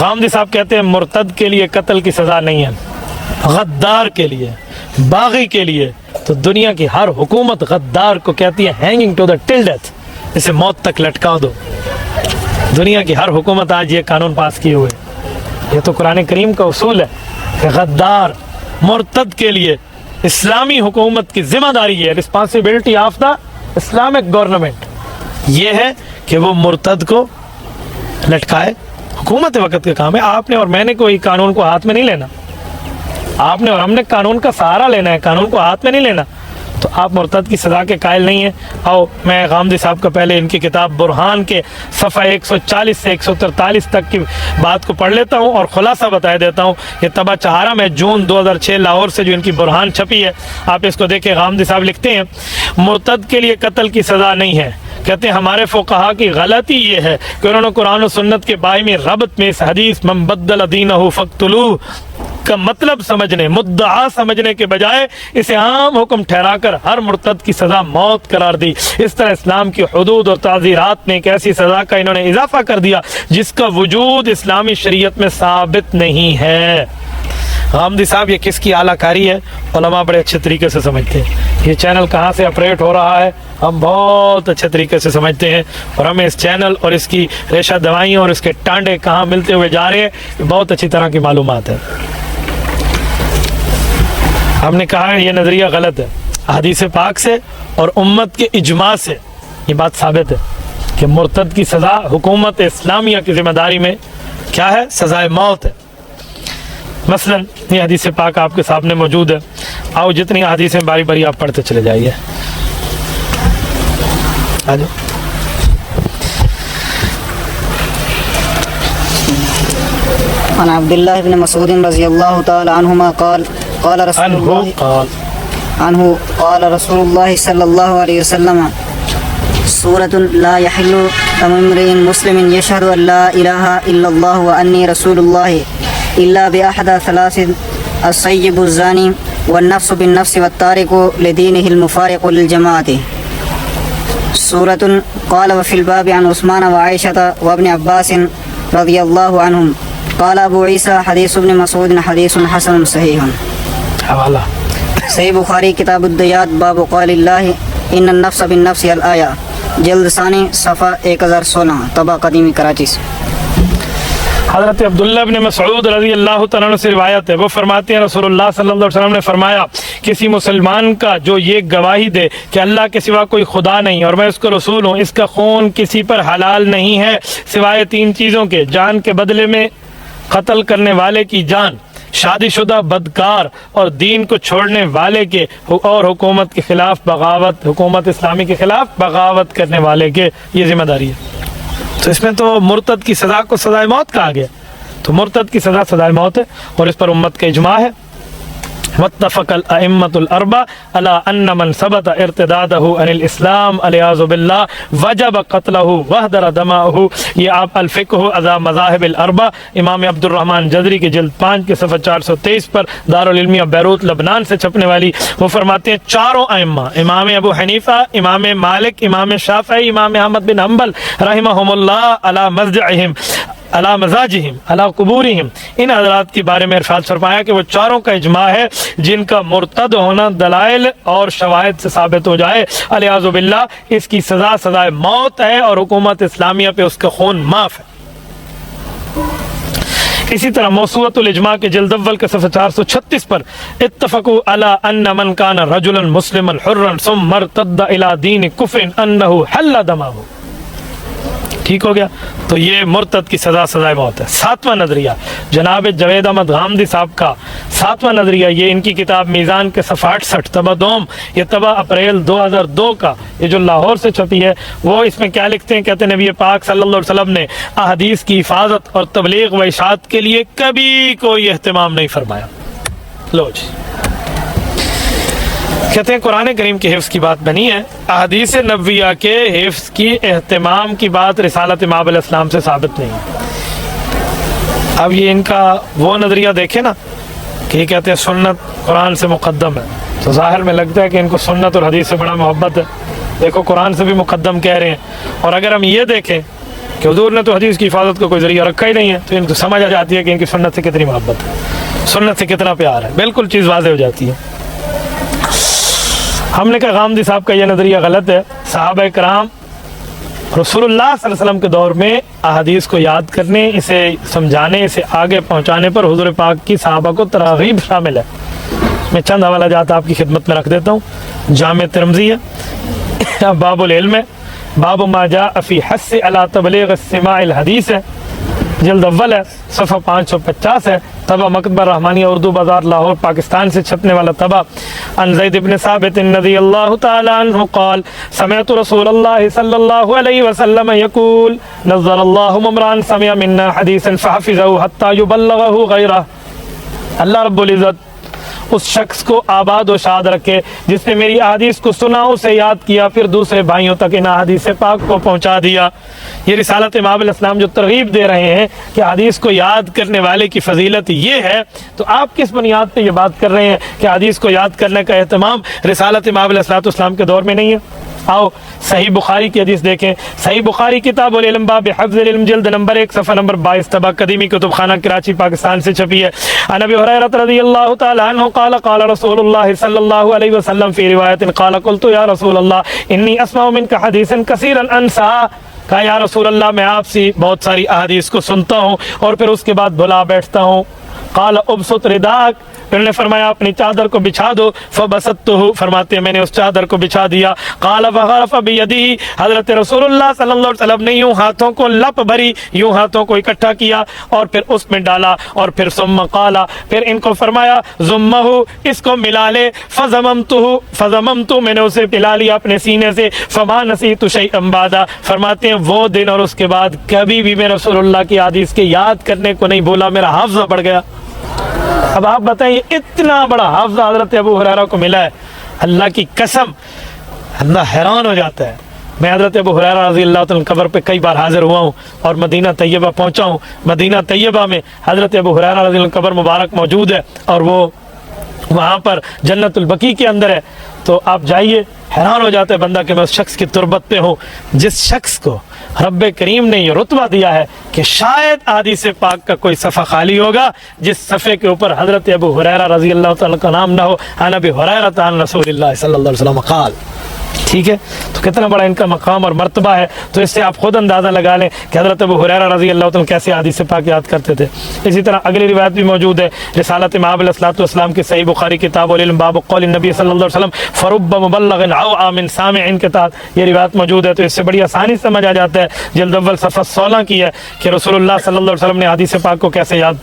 غامدی صاحب کہتے ہیں مرتد کے لیے قتل کی سزا نہیں ہے، غدار کے لیے، باغی کے لیے تو دنیا کی ہر حکومت غدار کو کہتی ہے hanging to the till death, اسے موت تک لٹکا دو۔ دنیا کی ہر حکومت آج یہ قانون پاس کیے ہوئے، یہ تو قرآن کریم کا اصول ہے کہ غدار مرتد کے لیے اسلامی حکومت کی ذمہ داری ہے، responsibility of the Islamic government یہ ہے کہ وہ مرتد کو لٹکائے۔ حکومت وقت کا کام ہے، آپ نے اور میں نے کوئی قانون کو ہاتھ میں نہیں لینا، آپ نے اور ہم نے قانون کا سہارا لینا ہے، قانون کو ہاتھ میں نہیں لینا۔ تو آپ مرتد کی سزا کے قائل نہیں ہیں۔ آؤ میں غامدی صاحب کا پہلے ان کی کتاب برہان کے صفحہ 140 سے 143 تک کی بات کو پڑھ لیتا ہوں اور خلاصہ بتا دیتا ہوں۔ یہ طبع چہارہ میں جون 2006 لاہور سے جو ان کی برہان چھپی ہے، آپ اس کو دیکھیں۔ غامدی صاحب لکھتے ہیں مرتد کے لیے قتل کی سزا نہیں ہے۔ کہتے ہیں ہمارے فقہا کی غلطی یہ ہے کہ انہوں نے قرآن و سنت کے بائی ربط میں اس حدیث من بدل دینہ فاقتلوہ کا مطلب سمجھنے، مدعا سمجھنے کے بجائے اسے عام حکم ٹھہرا کر ہر مرتد کی سزا موت قرار دی۔ اس طرح اسلام کی حدود اور تعزیرات میں ایک ایسی سزا کا انہوں نے اضافہ کر دیا جس کا وجود اسلامی شریعت میں ثابت نہیں ہے۔ غامدی صاحب یہ کس کی اعلیٰ کاری ہے؟ علماء بڑے اچھے طریقے سے سمجھتے ہیں یہ چینل کہاں سے آپریٹ ہو رہا ہے، ہم بہت اچھے طریقے سے سمجھتے ہیں، اور ہمیں اس چینل اور اس کی ریشہ دوائیاں اور اس کے ٹانڈے کہاں ملتے ہوئے جا رہے ہیں بہت اچھی طرح کی معلومات ہے۔ ہم نے کہا ہے یہ نظریہ غلط ہے، حدیث پاک سے اور امت کے اجماع سے یہ بات ثابت ہے کہ مرتد کی سزا حکومت اسلامیہ کی ذمہ داری میں کیا ہے؟ سزائے موت ہے۔ مثلا یہ حدیث پاک آپ کے سامنے موجود ہے، آؤ جتنی حدیثیں باری باری آپ پڑھتے چلے جائیے۔ عن عبد الله بن مسعود رضي الله تعالى عنهما قال قال رسول الله صلى الله عليه وسلم سورة لا يحل دم امرئ مسلم يشهد أن لا إله إلا الله وأني رسول الله إلا بأحد ثلاث الصيب الزاني والنفس بالنفس والتارك لدينه المفارق للجماعة سورة قال وفي الباب عن عثمان وعائشة وابن عباس رضي الله عنهم قال ابو عیسیٰ حدیث ابن مسعود حدیث حسن صحیح۔ حوالہ صحیح بخاری کتاب الدیات باب قول اللہ ان النفس بالنفس الآیہ جلد ثانی صفحہ 1016 طبع قدیمی کراچی سے۔ حضرت عبداللہ بن مسعود رضی اللہ تعالیٰ عنہ سے روایت ہے، وہ فرماتے ہیں رسول اللہ صلی اللہ علیہ وسلم نے فرمایا کسی مسلمان کا جو یہ گواہی دے کہ اللہ کے سوا کوئی خدا نہیں اور میں اس کا رسول ہوں، اس کا خون کسی پر حلال نہیں ہے سوائے تین چیزوں کے: جان کے بدلے میں قتل کرنے والے کی جان، شادی شدہ بدکار اور دین کو چھوڑنے والے کے، اور حکومت کے خلاف بغاوت، حکومت اسلامی کے خلاف بغاوت کرنے والے کے، یہ ذمہ داری ہے۔ تو اس میں تو مرتد کی سزا کو سزائے موت کہا گیا، تو مرتد کی سزا سزائے موت ہے اور اس پر امت کا اجماع ہے۔ واتفق الائمۃ الاربعہ علی ان من ثبت ارتدادہ عن الاسلام علیاذ باللہ وجب قتلہ واہدر دمہ۔ یہ آپ الفقہ علی مذاہب الاربعہ امام عبد الرحمن جزری کے جلد 5 کے صفحہ 423 پر دارالعلومیہ بیروت لبنان سے چھپنے والی، وہ فرماتے ہیں چاروں ائمہ امام ابو حنیفہ، امام مالک، امام شافعی، امام احمد بن حنبل رحمہم اللہ علی مضجعہم علی مزاجہم علی قبورہم، ان حضرات کے بارے میں ارشاد فرمایا کہ وہ چاروں کا اجماع ہے جن کا مرتد ہونا دلائل اور شواہد سے ثابت ہو جائے علیاذ باللہ اس کی سزا سزائے موت ہے اور حکومت اسلامیہ پہ اس کا خون معاف ہے۔ اسی طرح موسوعۃ الاجماع کے جلد اول کے صفحہ 436 پر اتفقوا علی ان من کان رجلا مسلما حرا ثم ارتد الی دین کفر انہ حل دمہ۔ ٹھیک ہو گیا، تو یہ مرتد کی سزا سزائے موت ہے۔ ساتواں نظریہ جناب جوید احمد غامدی صاحب کا ساتواں نظریہ، یہ ان کی کتاب میزان کے صفحہ 68 طبع دوم، یہ طبع اپریل 2002 کا، یہ جو لاہور سے چھپی ہے، وہ اس میں کیا لکھتے ہیں؟ کہتے ہیں نبی پاک صلی اللہ علیہ وسلم نے احادیث کی حفاظت اور تبلیغ و اشاعت کے لیے کبھی کوئی اہتمام نہیں فرمایا۔ لو جی، کہتے ہیں قرآن کریم کے حفظ کی بات بنی ہے، احادیث نبویہ کے حفظ کی اہتمام کی بات رسالت امام علیہ السلام سے ثابت نہیں ہے۔ اب یہ ان کا وہ نظریہ دیکھیں نا کہ یہ کہتے ہیں سنت قرآن سے مقدم ہے، تو ظاہر میں لگتا ہے کہ ان کو سنت اور حدیث سے بڑا محبت ہے۔ دیکھو قرآن سے بھی مقدم کہہ رہے ہیں، اور اگر ہم یہ دیکھیں کہ حضور نے تو حدیث کی حفاظت کو کوئی ذریعہ رکھا ہی نہیں ہے، تو ان کو سمجھ آ جاتی ہے کہ ان کی سنت سے کتنی محبت ہے، سنت سے کتنا پیار ہے، بالکل چیز واضح ہو جاتی ہے۔ ہم نے کہا غامدی صاحب کا یہ نظریہ غلط ہے۔ صحابہ کرام رسول اللہ صلی اللہ علیہ وسلم کے دور میں احادیث کو یاد کرنے، اسے سمجھانے، اسے آگے پہنچانے پر حضور پاک کی صحابہ کو ترغیب شامل ہے۔ میں چند حوالہ جات آپ کی خدمت میں رکھ دیتا ہوں۔ جامع ترمذی ہے، باب العلم ہے، باب ما جاء فی حث علی تبلیغ السماع الحدیث ہے، جلد اول ہے، صفحہ 550 ہے، طبع مکتبہ رحمانیہ اردو بازار لاہور پاکستان سے چھپنے والا طبع۔ عن زید بن ثابت رضی اللہ تعالی عنہ قال سمعت رسول اللہ صلی اللہ علیہ وسلم یقول نظر اللہ ممرا سمع منا حدیثا فحفظه حتی یبلغه غیرہ۔ اللہ رب العزت اس شخص کو آباد و شاد رکھے جس نے میری احادیث کو سنا، اسے یاد کیا، پھر دوسرے بھائیوں تک ان احادیث پاک کو پہنچا دیا۔ یہ رسالت امام الاسلام جو ترغیب دے رہے ہیں کہ حدیث کو یاد کرنے والے کی فضیلت یہ ہے، تو آپ کس بنیاد پہ یہ بات کر رہے ہیں کہ حدیث کو یاد کرنے کا اہتمام رسالت امام الاسلام کے دور میں نہیں ہے؟ آؤ صحیح بخاری کی حدیث دیکھیں۔ صحیح بخاری کتاب العلم باب حفظ العلم جلد نمبر 1 صفحہ نمبر 22 طبع قدیمی کتب خانہ کراچی پاکستان سے چھپی ہے۔ عن ابی ہریرہ رضی اللہ تعالی عنہ قال قال رسول اللہ صلی اللہ علیہ وسلم فی روایت قال قلت یا رسول اللہ انی اسمع منک حدیثا کثیرا انسا۔ کہا یا رسول اللہ میں آپ سے بہت ساری احادیث کو سنتا ہوں اور پھر اس کے بعد بھلا بیٹھتا ہوں۔ قال ابسط رداک، پھر نے فرمایا اپنی چادر کو بچھا دو، فبسطته، فرماتے ہیں میں نے اس چادر کو بچھا دیا۔ قال فغرف بیدہ، حضرت رسول اللہ صلی اللہ علیہ وسلم نے یوں ہاتھوں کو لپ بھری، یوں ہاتھوں کو اکٹھا کیا اور پھر اس میں ڈالا، اور پھر ثم قال، پھر ان کو فرمایا ضمہ، اس کو ملا لے، فضممت، میں نے اسے پلا لیا اپنے سینے سے، فما نسیت شیئا بعدا، فرماتے ہیں وہ دن اور اس کے بعد کبھی بھی میں رسول اللہ کی حدیث کے یاد کرنے کو نہیں بولا، میرا حافظہ بڑھ گیا۔ اب آپ بتائیں اتنا بڑا حافظہ حضرت ابو ہریرہ کو ملا ہے، اللہ کی قسم اللہ حیران ہو جاتا ہے۔ میں حضرت ابو ہریرہ رضی اللہ عنہ قبر پہ کئی بار حاضر ہوا ہوں اور مدینہ طیبہ پہنچا ہوں۔ مدینہ طیبہ میں حضرت ابو ہریرہ رضی اللہ عنہ قبر مبارک موجود ہے اور وہ وہاں پر جنت البقیع کے اندر ہے، تو آپ جائیے، حیران ہو جاتا ہے بندہ کہ میں اس شخص کی تربت پہ ہوں جس شخص کو رب کریم نے یہ رتبہ دیا ہے کہ شاید احادیث پاک کا کوئی صفحہ خالی ہوگا جس صفحے کے اوپر حضرت ابو ہریرہ رضی اللہ تعالیٰ کا نام نہ ہو۔ عن ابی ہریرہ عن رسول اللہ صلی اللہ علیہ وسلم قال۔ ٹھیک ہے، تو کتنا بڑا ان کا مقام اور مرتبہ ہے، تو اس سے آپ خود اندازہ لگا لیں کہ حضرت ابو ہریرہ رضی اللہ عنہ کیسے حدیث پاک یاد کرتے تھے۔ اسی طرح اگلی روایت بھی موجود ہے، رسالت امام علیہ السلام کی صحیح بخاری کتاب العلم باب قول النبی صلی اللہ علیہ وسلم فرب مبلغ اوعى من سامع کے تحت یہ روایت موجود ہے، تو اس سے بڑی آسانی سمجھ آ جاتا ہے۔ جلد اول صفحہ 16 کی ہے کہ رسول اللہ صلی اللہ علیہ وسلم نے حدیث پاک کو کیسے یاد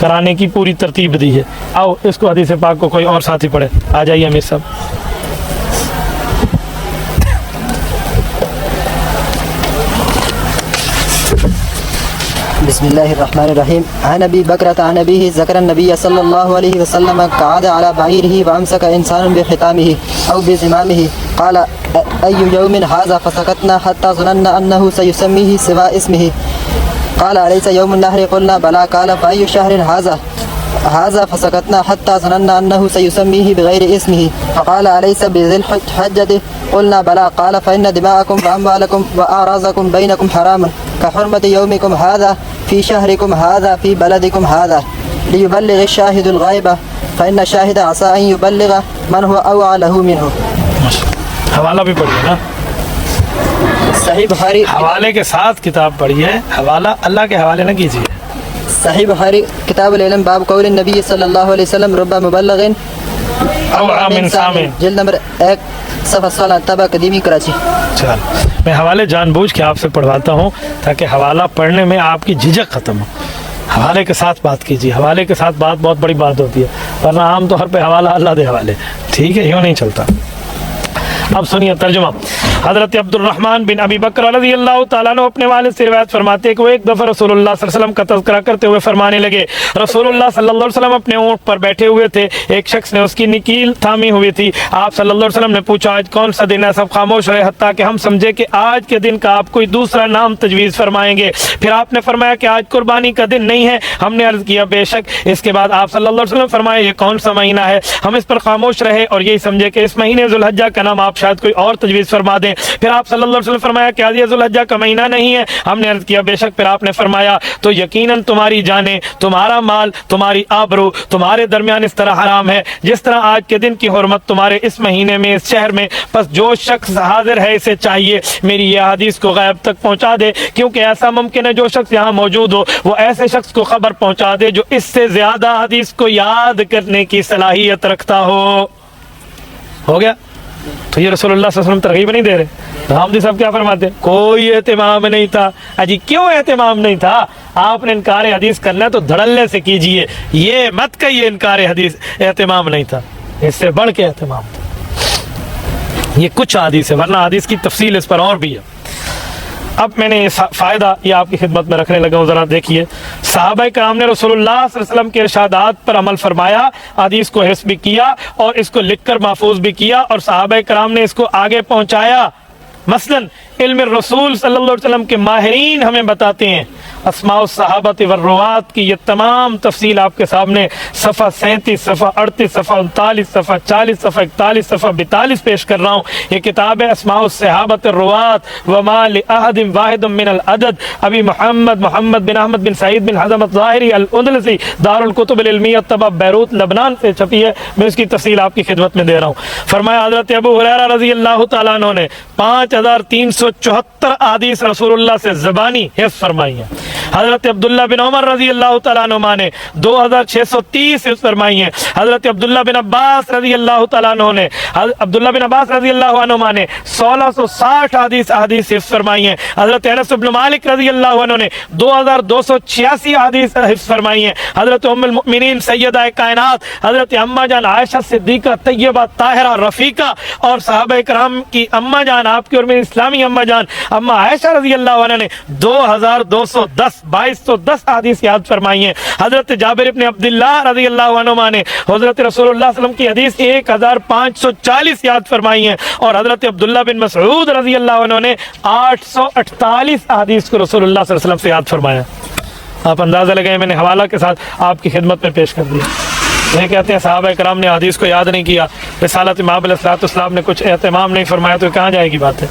کرانے کی پوری ترتیب دی ہے۔ آؤ اس کو حدیث پاک کو کوئی اور ساتھی پڑھے، آ جائیے امیر صاحب۔ بسم الله الرحمن الرحيم. عن ابي بكرة عن ابيه ذكر النبي صلى الله عليه وسلم قعد على بعيره وامسك انسان بختامه او بزمامه قال اي يوم هذا فسكتنا حتى ظننا انه سيسميه سوى اسمه قال اليس يوم النهر قلنا بلى قال فاي شهر هذا فسكتنا حتى ظننا انه سيسميه بغير اسمه فقال اليس بذي الحجة قلنا بلى قال فان دماءكم واموالكم واعراضكم بينكم حرام كحرمة يومكم هذا في شهركم هذا في بلدكم هذا ليبلغ الشاهد الغائب فإن الشاهد عسى أن يبلغ من هو أوعى له منه۔ حوالہ بھی پڑھیے نا، صحیح بخاری حوالے کے ساتھ کتاب پڑھیے، حوالہ اللہ کے حوالے نہ کیجیے۔ صحیح بخاری کتاب العلم باب قول النبی صلی اللہ علیہ وسلم رب مبلغ اوعى من سامع، جلد نمبر 1 صفحہ 16 طبع قدیمی کراچی۔ چل میں حوالے جان بوجھ کے آپ سے پڑھواتا ہوں تاکہ حوالہ پڑھنے میں آپ کی جھجک ختم ہو۔ حوالے کے ساتھ بات کیجیے، حوالے کے ساتھ بات بہت بڑی بات ہوتی ہے، ورنہ عام طور پہ حوالہ اللہ دے حوالے، ٹھیک ہے، یوں نہیں چلتا۔ اب سنیے ترجمہ۔ حضرت عبد الرحمن بن ابی بکر رضی اللہ تعالیٰ عنہ اپنے والد سے روایت فرماتے ہیں کہ وہ ایک دفعہ رسول اللہ صلی اللہ علیہ وسلم کا تذکرہ کرتے ہوئے فرمانے لگے، رسول اللہ صلی اللہ علیہ وسلم اپنے اونٹ پر بیٹھے ہوئے تھے، ایک شخص نے اس کی نکیل تھامی ہوئی تھی، آپ صلی اللہ علیہ وسلم نے پوچھا آج کون سا دن ہے؟ سب خاموش رہے حتیٰ کہ ہم سمجھے کہ آج کے دن کا آپ کوئی دوسرا نام تجویز فرمائیں گے۔ پھر آپ نے فرمایا کہ آج قربانی کا دن نہیں ہے، ہم نے عرض کیا بے شک۔ اس کے بعد آپ صلی اللہ علیہ وسلم فرمایا یہ کون سا مہینہ ہے؟ ہم اس پر خاموش رہے اور یہی سمجھے کہ اس مہینے ذوالحجہ کا نام آپ شاید کوئی اور تجویز فرما دیں۔ پھر آپ صلی اللہ علیہ وسلم فرمایا کہ ذی الحجہ کا مہینہ نہیں ہے؟ ہم نے عرض کیا بے شک. پھر آپ نے فرمایا تو یقیناً تمہاری جانیں، تمہارا مال، تمہاری آبرو تمہارے درمیان اس طرح حرام ہے جس طرح آج کے دن کی حرمت تمہارے اس مہینے میں، اس شہر میں. بس جو شخص حاضر ہے اسے چاہیے میری یہ حدیث کو غیب تک پہنچا دے، کیونکہ ایسا ممکن ہے جو شخص یہاں موجود ہو وہ ایسے شخص کو خبر پہنچا دے جو اس سے زیادہ حدیث کو یاد کرنے کی صلاحیت رکھتا ہو گیا. تو یہ رسول اللہ صلی اللہ علیہ وسلم ترغیب نہیں دے رہے. حامدی صاحب کیا فرماتے؟ کوئی اہتمام نہیں تھا. اجی کیوں اہتمام نہیں تھا؟ آپ نے انکار حدیث کرنا ہے تو دھڑلے سے کیجئے، یہ مت کہیے انکار حدیث اہتمام نہیں تھا. اس سے بڑھ کے اہتمام تھا. یہ کچھ حدیث ہے، ورنہ حدیث کی تفصیل اس پر اور بھی ہے. اب میں نے یہ فائدہ یہ آپ کی خدمت میں رکھنے لگا ہوں، ذرا دیکھیے. صحابہ کرام نے رسول اللہ صلی اللہ علیہ وسلم کے ارشادات پر عمل فرمایا، حدیث کو حفظ بھی کیا اور اس کو لکھ کر محفوظ بھی کیا، اور صحابہ کرام نے اس کو آگے پہنچایا. مثلا علم الرسول صلی اللہ علیہ وسلم کے ماہرین ہمیں بتاتے ہیں اسماء الصحابۃ والروات کی یہ تمام تفصیل آپ کے سامنے صفحہ 37 صفحہ 38 صفحہ 39 صفحہ 40 صفحہ 41 صفحہ 42 پیش کر رہا ہوں. یہ کتاب ہے اسماء الصحابۃ الروات وما لأحد واحد من العدد، ابھی محمد بن احمد بن سعید بن حزم الظاہری الاندلسی، دار الکتب العلمیہ طبع بیروت لبنان سے چھپی ہے. میں اس کی تفصیل آپ کی خدمت میں دے رہا ہوں. فرمایا حضرت ابو ہریرہ رضی اللہ تعالیٰ عنہ نے 5374 احادیث رسول اللہ سے زبانی حفظ فرمائی ہیں. حضرت عبداللہ بن عمر رضی اللہ تعالیٰ عنہ نے 2630 حفظ فرمائی ہیں. حضرت عبداللہ بن عباس رضی اللہ تعالیٰ عنہ نے 1660 احادیث حفظ فرمائی ہیں. حضرت انس بن مالک رضی اللہ عنہ نے 2286 احادیث حفظ فرمائی ہیں. حضرت ام المؤمنین سیدہ کائنات حضرت اما جان عائشہ صدیقہ طیبہ طاہرہ رفیقہ اور صحابہ کرام کی اما جان، آپ کی اور میری اسلامی اما جان اما عائشہ رضی اللہ عنہ نے 2210 احادیث یاد فرمائی ہیں. حضرت جابر ابن عبداللہ رضی اللہ عنہ نے حضرت رسول اللہ صلی اللہ علیہ وسلم کی حدیث 1540 یاد فرمائی ہیں، اور حضرت عبداللہ بن مسعود رضی اللہ عنہ نے 848 احادیث کو رسول اللہ صلی اللہ علیہ وسلم سے یاد فرمایا. آپ اندازہ لگائیں، میں نے حوالہ کے ساتھ آپ کی خدمت میں پیش کر دیا. یہ کہتے ہیں صحابہ کرام نے حدیث کو یاد نہیں کیا، رسالت امام علیہ السلام نے کچھ اہتمام نہیں فرمایا، تو کہاں جائے گی بات ہے؟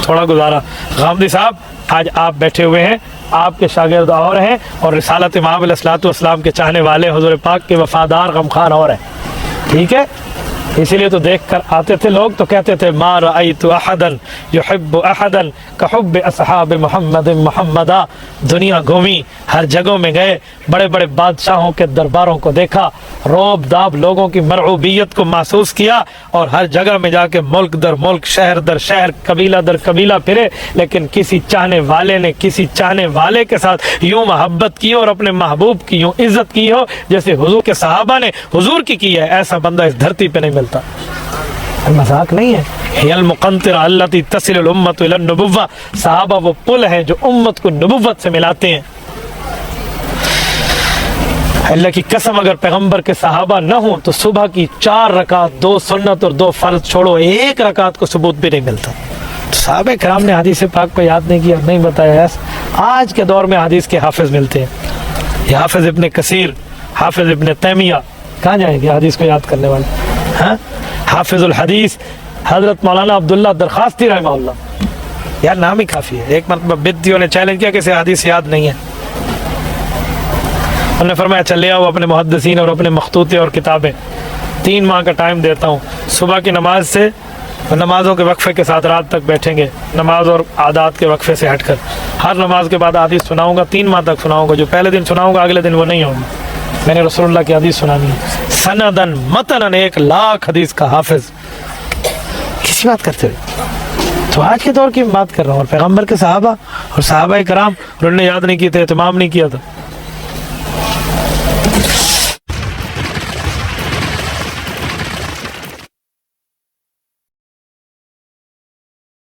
تھوڑا گزارا. غامدی صاحب آج آپ بیٹھے ہوئے ہیں، آپ کے شاگرد اور ہیں، اور رسالت امام علیہ السلام کے چاہنے والے حضور پاک کے وفادار غمخوار اور ہیں. ٹھیک ہے، اسی لیے تو دیکھ کر آتے تھے لوگ تو کہتے تھے ما رأیت احدا یحب احدا کحب اصحاب محمد محمدا. دنیا گھومی، ہر جگہوں میں گئے، بڑے بڑے بادشاہوں کے درباروں کو دیکھا، روب داب لوگوں کی مرعوبیت کو محسوس کیا، اور ہر جگہ میں جا کے ملک در ملک، شہر در شہر، قبیلہ در قبیلہ پھرے، لیکن کسی چاہنے والے نے کسی چاہنے والے کے ساتھ یوں محبت کی اور اپنے محبوب کی یوں عزت کی ہو جیسے حضور کے صحابہ نے حضور کی ہے. ایسا بندہ اس دھرتی پہ نہیں ملتا. مذاق نہیں ہے. ہی المقنطرہ التی تصل الامت الی النبوہ، صحابہ وہ پل ہیں جو امت کو نبوت سے ملاتے ہیں. اللہ کی قسم اگر پیغمبر کے صحابہ نہ ہوں تو صبح کی 4 رکعت، 2 سنت اور 2 فرض چھوڑو 1 رکعت کو ثبوت بھی نہیں ملتا. صحابہ کرام نے حدیث پاک کو یاد نہیں کیا، نہیں بتایا. آج کے دور میں حدیث کے حافظ ملتے ہیں، یہ حافظ ابن کثیر، حافظ ابن تیمیہ، کہاں جائیں گے حدیث کو یاد کرنے والے؟ ہاں، حافظ الحدیث حضرت مولانا عبداللہ درخواستی رحمہ اللہ. یار نام ہی کافی ہے. ایک مرتبہ بدتیوں نے چیلنج کیا کہ اسے حدیث یاد نہیں ہے. انہوں نے فرمایا چلے آؤ اپنے محدثین اور اپنے مخطوطے اور کتابیں، 3 ماہ کا ٹائم دیتا ہوں. صبح کی نماز سے نمازوں کے وقفے کے ساتھ رات تک بیٹھیں گے، نماز اور عادات کے وقفے سے ہٹ کر. ہر نماز کے بعد حدیث سناؤں گا، 3 ماہ تک سناؤں گا. جو پہلے دن سناؤں گا اگلے دن وہ نہیں ہوگی. میں نے رسول اللہ کی حدیث سنانی ہے سندن متنن، 1,00,000 حدیث کا حافظ. کسی بات کرتے ہوئے تو آج کے دور کی بات کر رہا ہوں. اور پیغمبر کے صحابہ اور صحابہ کرام انہوں نے یاد نہیں کیے تھے، اہتمام نہیں کیا تھا.